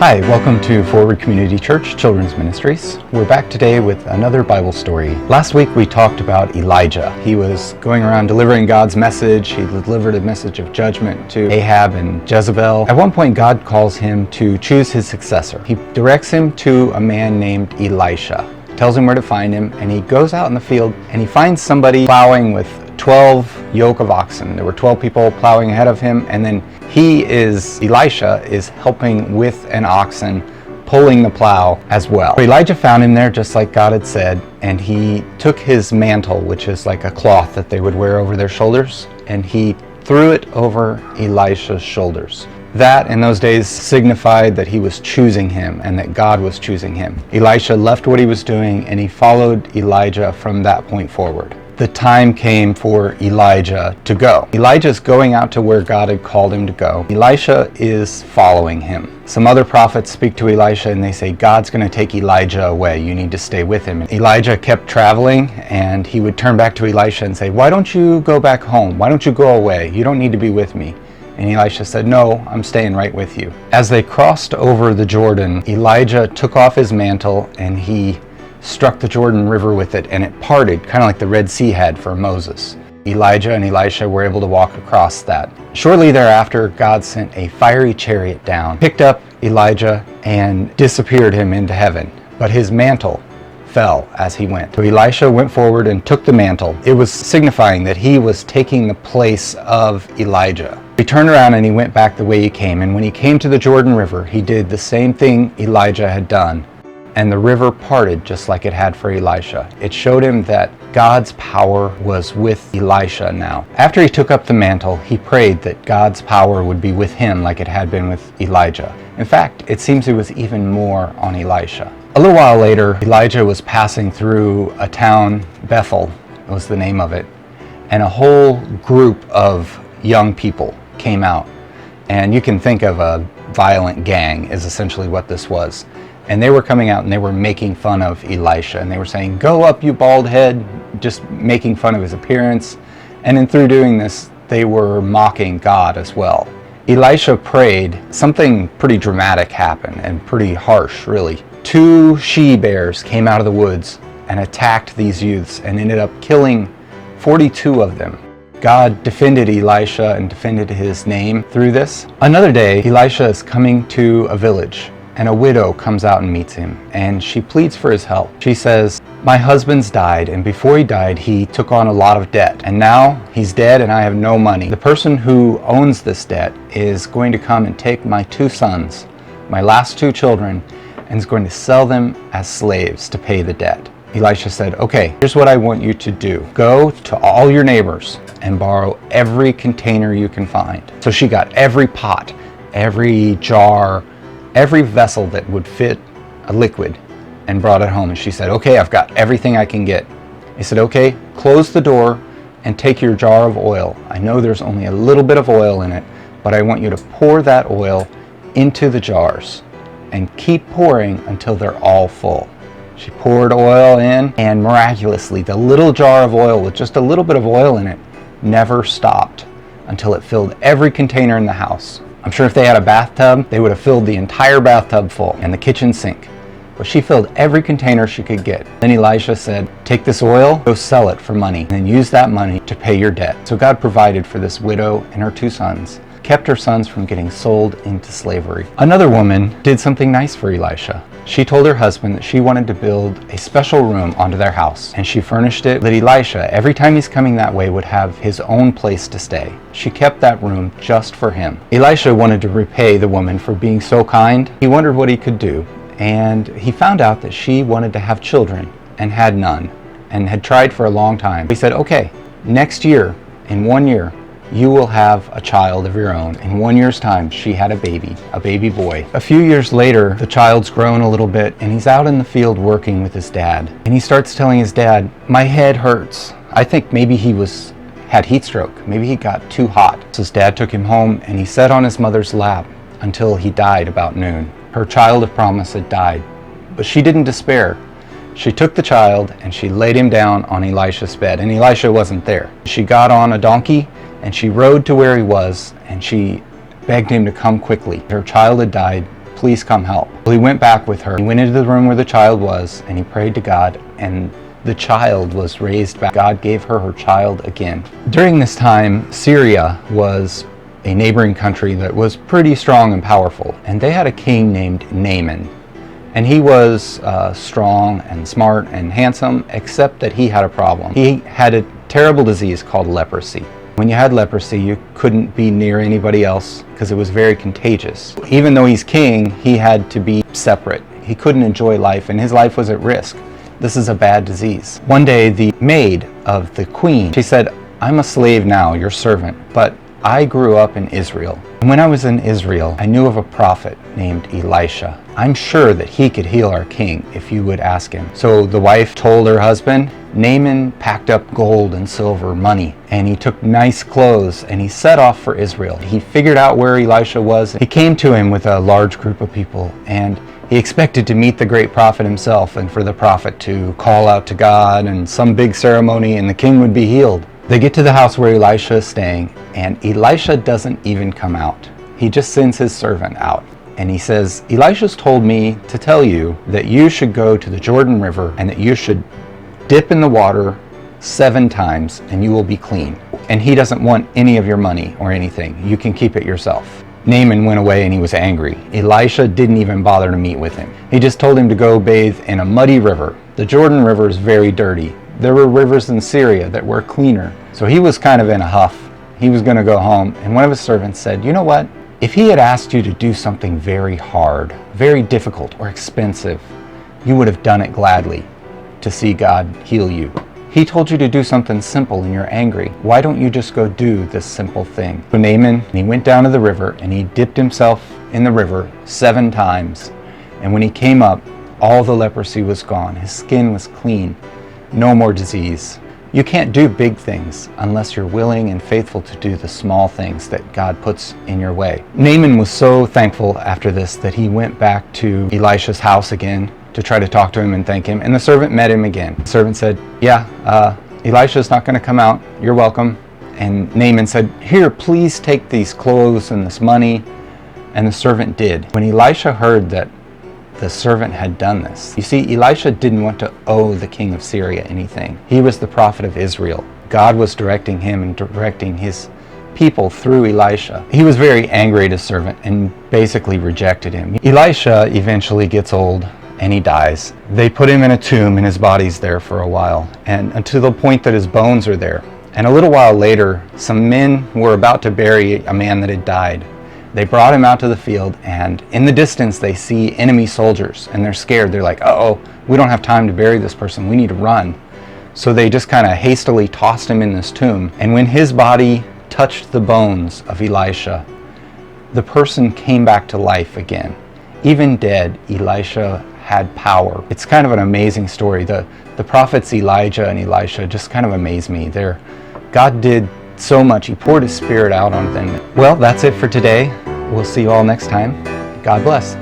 Hi, welcome to Forward Community Church Children's Ministries. We're back today with another Bible story. Last week we talked about Elijah. He was going around delivering God's message. He delivered a message of judgment to Ahab and Jezebel. At one point God calls him to choose his successor. He directs him to a man named Elisha, tells him where to find him, and he goes out in the field and he finds somebody plowing with 12 yoke of oxen. There were 12 people plowing ahead of him, and then Elisha is helping with an oxen, pulling the plow as well. So Elijah found him there just like God had said, and he took his mantle, which is like a cloth that they would wear over their shoulders, and he threw it over Elisha's shoulders. That in those days signified that he was choosing him and that God was choosing him. Elisha left what he was doing and he followed Elijah from that point forward. The time came for Elijah to go. Elijah's going out to where God had called him to go. Elisha is following him. Some other prophets speak to Elisha and they say, God's going to take Elijah away. You need to stay with him. And Elijah kept traveling, and he would turn back to Elisha and say, why don't you go back home? Why don't you go away? You don't need to be with me. And Elisha said, no, I'm staying right with you. As they crossed over the Jordan, Elijah took off his mantle and he struck the Jordan River with it, and it parted, kind of like the Red Sea had for Moses. Elijah and Elisha were able to walk across that. Shortly thereafter, God sent a fiery chariot down, picked up Elijah, and disappeared him into heaven. But his mantle fell as he went. So Elisha went forward and took the mantle. It was signifying that he was taking the place of Elijah. He turned around and he went back the way he came. And when he came to the Jordan River, he did the same thing Elijah had done. And the river parted just like it had for Elisha. It showed him that God's power was with Elisha now. After he took up the mantle, he prayed that God's power would be with him like it had been with Elijah. In fact, it seems it was even more on Elisha. A little while later, Elijah was passing through a town, Bethel was the name of it, and a whole group of young people came out. And you can think of a violent gang is essentially what this was. And they were coming out and they were making fun of Elisha, and they were saying, go up, you bald head, just making fun of his appearance. And in through doing this, they were mocking God as well. Elisha prayed. Something pretty dramatic happened, and pretty harsh, really. 2 she-bears came out of the woods and attacked these youths and ended up killing 42 of them. God defended Elisha and defended his name through this. Another day, Elisha is coming to a village, and a widow comes out and meets him, and she pleads for his help. She says, my husband's died, and before he died, he took on a lot of debt, and now he's dead and I have no money. The person who owns this debt is going to come and take my 2 sons, my last 2 children, and is going to sell them as slaves to pay the debt. Elisha said, okay, here's what I want you to do. Go to all your neighbors and borrow every container you can find. So she got every pot, every jar, every vessel that would fit a liquid, and brought it home. And she said, okay, I've got everything I can get. He said, okay, close the door and take your jar of oil. I know there's only a little bit of oil in it, but I want you to pour that oil into the jars and keep pouring until they're all full. She poured oil in, and miraculously, the little jar of oil with just a little bit of oil in it never stopped until it filled every container in the house. I'm sure if they had a bathtub, they would have filled the entire bathtub full, and the kitchen sink. But she filled every container she could get. Then Elisha said, take this oil, go sell it for money, and then use that money to pay your debt. So God provided for this widow and her 2 sons, kept her sons from getting sold into slavery. Another woman did something nice for Elisha. She told her husband that she wanted to build a special room onto their house, and she furnished it that Elisha, every time he's coming that way, would have his own place to stay. She kept that room just for him. Elisha wanted to repay the woman for being so kind. He wondered what he could do, and he found out that she wanted to have children and had none, and had tried for a long time. He said, okay, next year, in 1 year, you will have a child of your own. In 1 year's time, she had a baby boy. A few years later, the child's grown a little bit, and he's out in the field working with his dad. And he starts telling his dad, my head hurts. I think maybe he had heat stroke. Maybe he got too hot. So his dad took him home, and he sat on his mother's lap until he died about noon. Her child of promise had died, but she didn't despair. She took the child and she laid him down on Elisha's bed, and Elisha wasn't there. She got on a donkey and she rode to where he was, and she begged him to come quickly. Her child had died please come help. Well, he went back with her. He went into the room where the child was, and he prayed to God, and the child was raised back. God gave her child again. During this time, Syria was a neighboring country that was pretty strong and powerful, and they had a king named Naaman. And he was strong and smart and handsome, except that he had a problem. He had a terrible disease called leprosy. When you had leprosy, you couldn't be near anybody else because it was very contagious. Even though he's king, he had to be separate. He couldn't enjoy life, and his life was at risk. This is a bad disease. One day, the maid of the queen, she said, "I'm a slave now, your servant, but I grew up in Israel. And when I was in Israel, I knew of a prophet named Elisha. I'm sure that he could heal our king if you would ask him." So the wife told her husband. Naaman packed up gold and silver, money, and he took nice clothes, and he set off for Israel. He figured out where Elisha was. He came to him with a large group of people, and he expected to meet the great prophet himself, and for the prophet to call out to God and some big ceremony, and the king would be healed. They get to the house where Elisha is staying, and Elisha doesn't even come out. He just sends his servant out. And he says, "Elisha's told me to tell you that you should go to the Jordan River and that you should dip in the water 7 times and you will be clean. And he doesn't want any of your money or anything. You can keep it yourself." Naaman went away and he was angry. Elisha didn't even bother to meet with him. He just told him to go bathe in a muddy river. The Jordan River is very dirty. There were rivers in Syria that were cleaner. So he was kind of in a huff. He was going to go home. And one of his servants said, "You know what? If he had asked you to do something very hard, very difficult or expensive, you would have done it gladly to see God heal you. He told you to do something simple and you're angry. Why don't you just go do this simple thing?" So Naaman, he went down to the river and he dipped himself in the river 7 times. And when he came up, all the leprosy was gone. His skin was clean. No more disease. You can't do big things unless you're willing and faithful to do the small things that God puts in your way. Naaman was so thankful after this that he went back to Elisha's house again to try to talk to him and thank him. And the servant met him again. The servant said, "Yeah, Elisha's not going to come out. You're welcome." And Naaman said, "Here, please take these clothes and this money." And the servant did. When Elisha heard that the servant had done this, you see, Elisha didn't want to owe the king of Syria anything. He was the prophet of Israel. God was directing him and directing his people through Elisha. He was very angry at his servant and basically rejected him. Elisha eventually gets old and he dies. They put him in a tomb and his body's there for a while, and until the point that his bones are there. And a little while later, some men were about to bury a man that had died. They brought him out to the field, and in the distance they see enemy soldiers, and they're scared. They're like, "Uh-oh, we don't have time to bury this person. We need to run." So they just kind of hastily tossed him in this tomb. And when his body touched the bones of Elisha, the person came back to life again. Even dead, Elisha had power. It's kind of an amazing story. The prophets Elijah and Elisha just kind of amaze me. God did so much. He poured his spirit out on them. Well, that's it for today. We'll see you all next time. God bless.